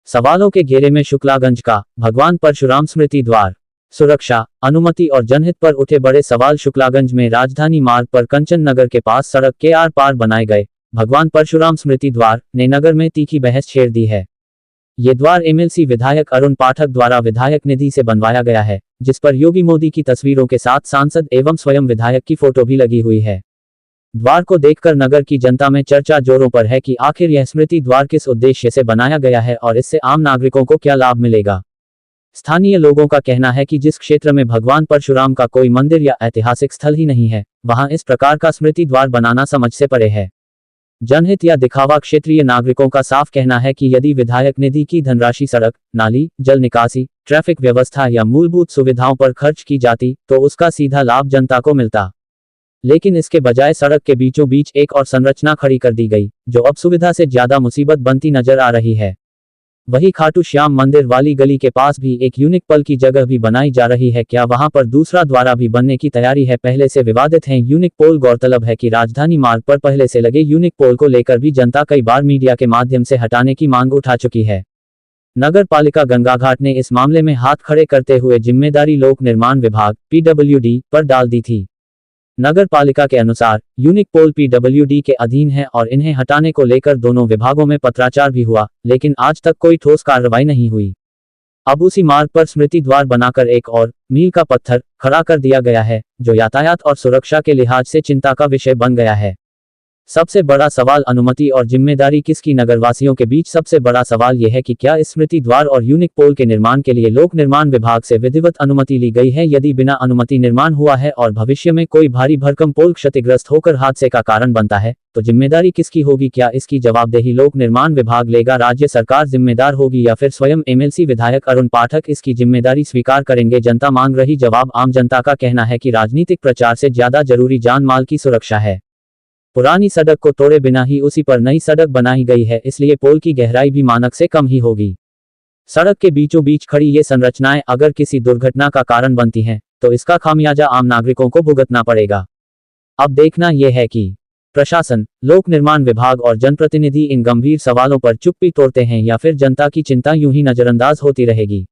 सवालों के घेरे में शुक्लागंज का भगवान परशुराम स्मृति द्वार। सुरक्षा, अनुमति और जनहित पर उठे बड़े सवाल। शुक्लागंज में राजधानी मार्ग पर कंचन नगर के पास सड़क के आर पार बनाए गए भगवान परशुराम स्मृति द्वार ने नगर में तीखी बहस छेड़ दी है। ये द्वार एमएलसी विधायक अरुण पाठक द्वारा विधायक निधि से बनवाया गया है, जिस पर योगी मोदी की तस्वीरों के साथ सांसद एवं स्वयं विधायक की फोटो भी लगी हुई है। द्वार को देखकर नगर की जनता में चर्चा जोरों पर है कि आखिर यह स्मृति द्वार किस उद्देश्य से बनाया गया है और इससे आम नागरिकों को क्या लाभ मिलेगा। स्थानीय लोगों का कहना है कि जिस क्षेत्र में भगवान परशुराम का कोई मंदिर या ऐतिहासिक स्थल ही नहीं है, वहां इस प्रकार का स्मृति द्वार बनाना समझ से परे है। जनहित या दिखावा। क्षेत्रीय नागरिकों का साफ कहना है कि यदि विधायक निधि की धनराशि सड़क, नाली, जल निकासी, ट्रैफिक व्यवस्था या मूलभूत सुविधाओं पर खर्च की जाती तो उसका सीधा लाभ जनता को मिलता, लेकिन इसके बजाय सड़क के बीचों बीच एक और संरचना खड़ी कर दी गई, जो अब सुविधा से ज्यादा मुसीबत बनती नजर आ रही है। वही खाटू श्याम मंदिर वाली गली के पास भी एक यूनिक पल की जगह भी बनाई जा रही है। क्या वहां पर दूसरा द्वारा भी बनने की तैयारी है? पहले से विवादित है यूनिक पोल। गौरतलब है कि राजधानी मार्ग पर पहले से लगे यूनिक पोल को लेकर भी जनता कई बार मीडिया के माध्यम से हटाने की मांग उठा चुकी है। नगर पालिका गंगाघाट ने इस मामले में हाथ खड़े करते हुए जिम्मेदारी लोक निर्माण विभाग (PWD) पर डाल दी थी। नगर पालिका के अनुसार यूनिक पोल PWD के अधीन है और इन्हें हटाने को लेकर दोनों विभागों में पत्राचार भी हुआ, लेकिन आज तक कोई ठोस कार्रवाई नहीं हुई। अब उसी मार्ग पर स्मृति द्वार बनाकर एक और मील का पत्थर खड़ा कर दिया गया है, जो यातायात और सुरक्षा के लिहाज से चिंता का विषय बन गया है। सबसे बड़ा सवाल अनुमति और जिम्मेदारी किसकी? नगरवासियों के बीच सबसे बड़ा सवाल यह है कि क्या इस स्मृति द्वार और यूनिक पोल के निर्माण के लिए लोक निर्माण विभाग से विधिवत अनुमति ली गई है। यदि बिना अनुमति निर्माण हुआ है और भविष्य में कोई भारी भरकम पोल क्षतिग्रस्त होकर हादसे का कारण बनता है, तो जिम्मेदारी किसकी होगी? क्या इसकी जवाबदेही लोक निर्माण विभाग लेगा, राज्य सरकार जिम्मेदार होगी या फिर स्वयं एमएलसी विधायक अरुण पाठक इसकी जिम्मेदारी स्वीकार करेंगे? जनता मांग रही जवाब। आम जनता का कहना है कि राजनीतिक प्रचार से ज्यादा जरूरी जान माल की सुरक्षा है। पुरानी सड़क को तोड़े बिना ही उसी पर नई सड़क बनाई गई है, इसलिए पोल की गहराई भी मानक से कम ही होगी। सड़क के बीचों बीच खड़ी ये संरचनाएं अगर किसी दुर्घटना का कारण बनती हैं, तो इसका खामियाजा आम नागरिकों को भुगतना पड़ेगा। अब देखना यह है कि प्रशासन, लोक निर्माण विभाग और जनप्रतिनिधि इन गंभीर सवालों पर चुप्पी तोड़ते हैं या फिर जनता की चिंता यूं ही नजरअंदाज होती रहेगी।